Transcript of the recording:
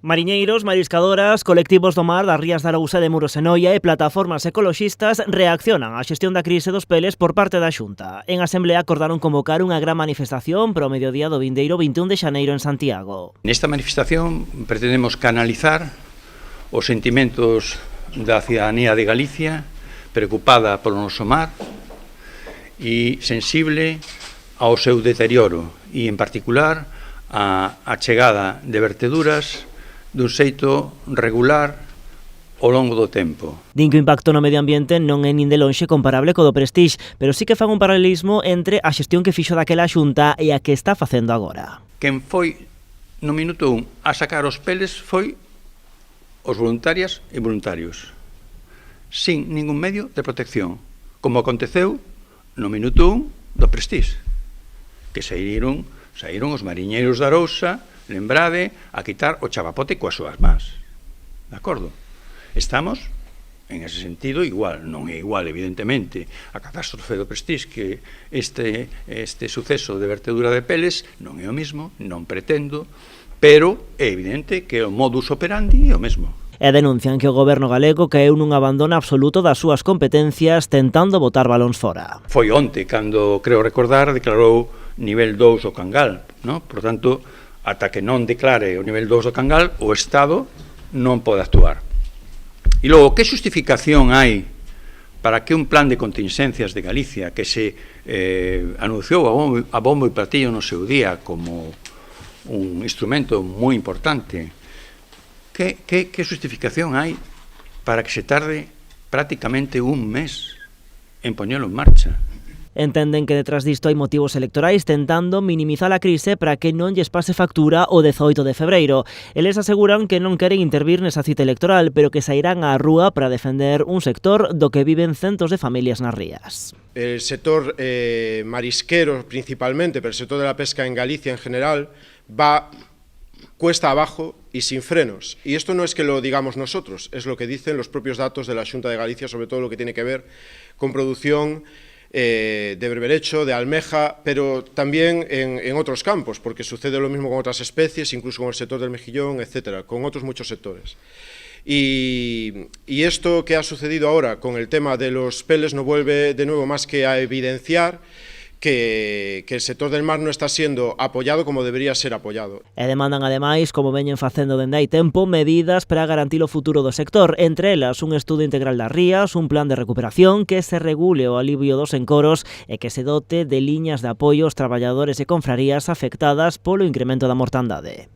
Mariñeiros, mariscadoras, colectivos do mar das rías de Arousa, de Muros e Noia e plataformas ecoloxistas reaccionan á xestión da crise dos peles por parte da Xunta. En Asemblea acordaron convocar unha gran manifestación para o mediodía do vindeiro 21 de xaneiro en Santiago. Nesta manifestación pretendemos canalizar os sentimentos da cidadanía de Galicia preocupada polo noso mar e sensible ao seu deterioro e, en particular, a chegada de verteduras dun xeito regular ao longo do tempo. Din que o impacto no medio ambiente non é nin de lonxe comparable co do Prestige, pero sí que fan un paralelismo entre a xestión que fixo daquela Xunta e a que está facendo agora. Quen foi no minuto 1 a sacar os peles foi os voluntarias e voluntarios, sin ningún medio de protección, como aconteceu no minuto 1 do Prestige, que saíron os mariñeiros da Arousa, lembrade, a quitar o chavapote coas súas más. De acordo? Estamos, en ese sentido, igual. Non é igual, evidentemente, a catástrofe do Prestige que este suceso de vertedura de peles non é o mismo, non pretendo, pero é evidente que o modus operandi é o mesmo. E denuncian que o goberno galego caeu nun abandono absoluto das súas competencias tentando botar balóns fora. Foi onte, cando, creo recordar, declarou nivel 2 o Cangal, no? Por tanto, ata que non declare o nivel 2 do Cangal, o Estado non pode actuar. E logo, que justificación hai para que un plan de contingencias de Galicia que se anunciou a bombo e platillo no seu día como un instrumento moi importante, que justificación hai para que se tarde prácticamente un mes en poñelo en marcha? Entenden que detrás disto hai motivos electorais tentando minimizar a crise para que non lles pase factura o 18 de febreiro. Eles aseguran que non queren intervir nesa cita electoral, pero que sairán á rúa para defender un sector do que viven centos de familias nas rías. El sector marisquero principalmente, pero el sector de la pesca en Galicia en general, va cuesta abajo y sin frenos. Y esto no es que lo digamos nosotros, es lo que dicen los propios datos de la Xunta de Galicia, sobre todo lo que tiene que ver con producción de berberecho, de almeja, pero también en otros campos, porque sucede lo mismo con otras especies, incluso con el sector del mejillón, etcétera, con otros muchos sectores. Y esto que ha sucedido ahora con el tema de los peles no vuelve de nuevo más que a evidenciar que el sector del mar no está siendo apoyado como debería ser apoyado. E demandan, ademais, como veñen facendo dende hai tempo, medidas para garantir o futuro do sector, entre elas un estudo integral das rías, un plan de recuperación, que se regule o alivio dos encoros e que se dote de liñas de apoio aos traballadores e confrarías afectadas polo incremento da mortandade.